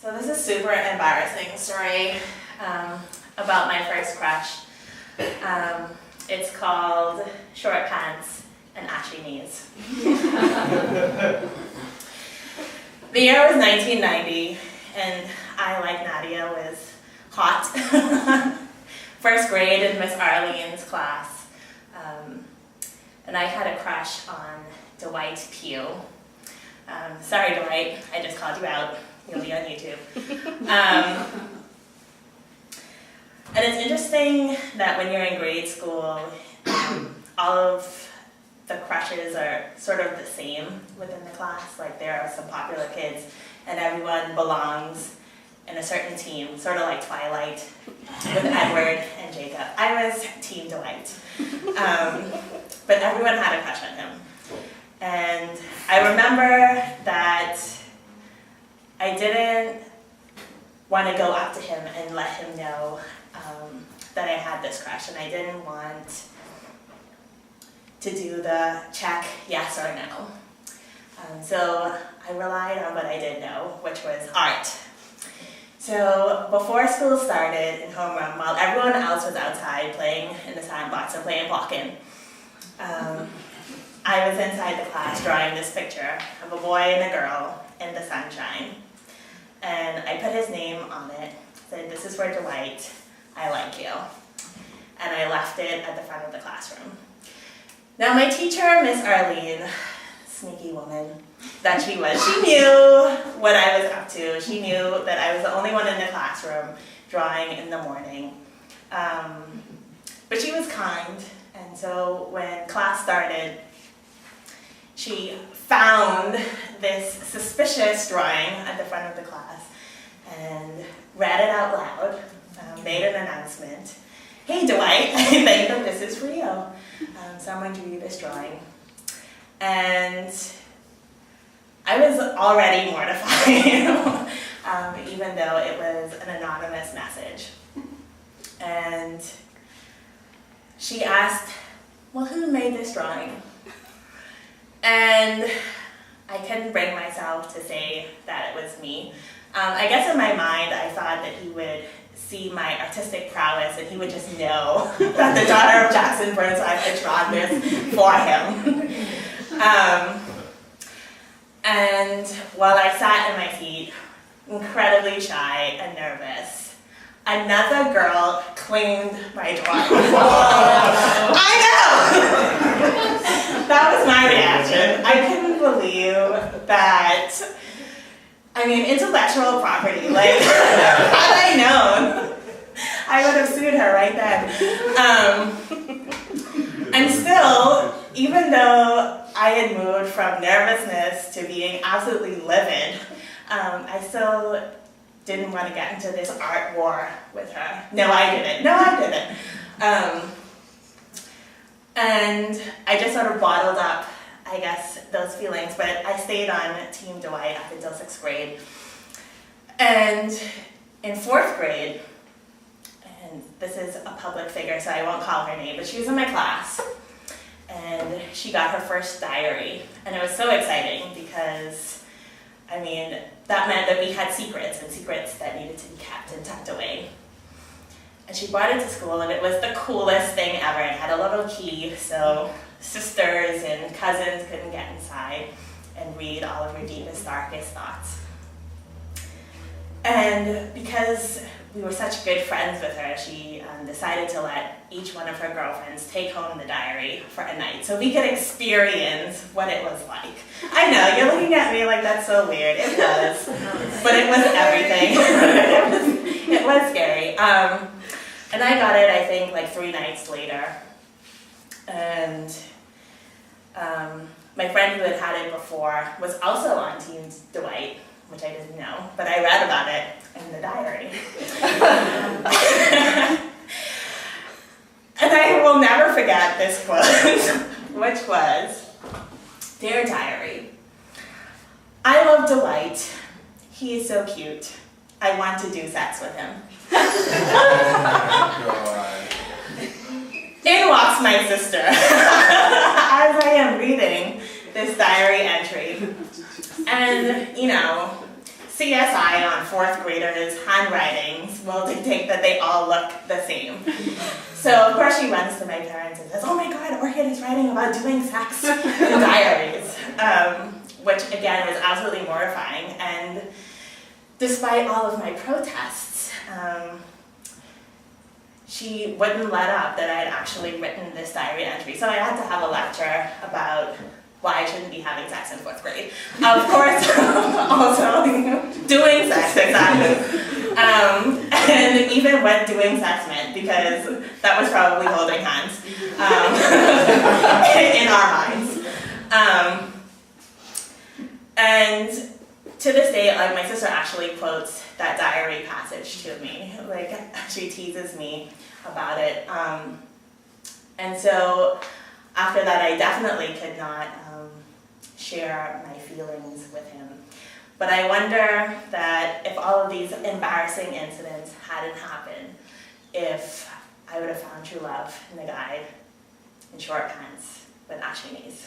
So this is a super embarrassing story about my first crush. It's called Short Pants and Ashy Knees. The year was 1990, and I, like Nadia, was hot. First grade in Miss Arlene's class. And I had a crush on Dwight Pugh. Sorry, Dwight, I just called you out. You'll be on YouTube. And it's interesting that when you're in grade school, all of the crushes are sort of the same within the class. Like, there are some popular kids, and everyone belongs in a certain team, sort of like Twilight with Edward and Jacob. I was Team Dwight. But everyone had a crush on him. And I remember that I didn't want to go up to him and let him know that I had this crush, and I didn't want to do the check yes or no. So I relied on what I did know, which was art. So before school started in homeroom, while everyone else was outside playing in the sandbox or playing block-in, I was inside the class drawing this picture of a boy and a girl in the sunshine. And I put his name on it, said, "This is for Dwight, I like you." And I left it at the front of the classroom. Now my teacher, Miss Arlene, sneaky woman that she was, she knew what I was up to. She knew that I was the only one in the classroom drawing in the morning. But she was kind, and so when class started, she found this suspicious drawing at the front of the class and read it out loud, made an announcement. "Hey Dwight, I think that this is for you. Someone drew you this drawing." And I was already mortified, even though it was an anonymous message. And she asked, "Well, who made this drawing?" And I couldn't bring myself to say that it was me. I guess in my mind, I thought that he would see my artistic prowess and he would just know that the daughter of Jackson Burnside had drawn this for him. And while I sat in my seat, incredibly shy and nervous, another girl claimed my drawing. I know! That was my reaction. I couldn't believe that. I mean, intellectual property, like, had I known, I would have sued her right then. And still, even though I had moved from nervousness to being absolutely livid, I still didn't want to get into this art war with her. No, I didn't. And I just sort of bottled up, I guess, those feelings, but I stayed on Team Dwight up until 6th grade. And in 4th grade, and this is a public figure, so I won't call her name, but she was in my class, and she got her first diary. And it was so exciting because, I mean, that meant that we had secrets, and secrets that needed to be kept and tucked away. And she brought it to school, and it was the coolest thing ever. It had a little key, so sisters and cousins couldn't get inside and read all of your deepest, darkest thoughts. And because we were such good friends with her, she decided to let each one of her girlfriends take home the diary for a night so we could experience what it was like. I know, you're looking at me like that's so weird. It was, but it was everything. It was scary. And I got it, I think, like 3 nights later. And my friend who had had it before was also on Team Dwight, which I didn't know, but I read about it in the diary. And I will never forget this quote, which was, "Dear Diary, I love Dwight. He is so cute. I want to do sex with him." In walks my sister as I am reading this diary entry. And, you know, CSI on 4th will dictate that they all look the same. So of course she runs to my parents and says, "Oh my God, Orchid is writing about doing sex in diaries," which again was absolutely mortifying. And despite all of my protests, she wouldn't let up that I had actually written this diary entry. So I had to have a lecture about why I shouldn't be having sex in 4th grade. Of course, also doing sex, exactly. And even what doing sex meant, because that was probably holding hands in our minds. And to this day, like, my sister actually quotes that diary passage to me. Like, she teases me about it. And so after that, I definitely could not share my feelings with him. But I wonder that if all of these embarrassing incidents hadn't happened, if I would have found true love in the guy in short pants with ashy knees.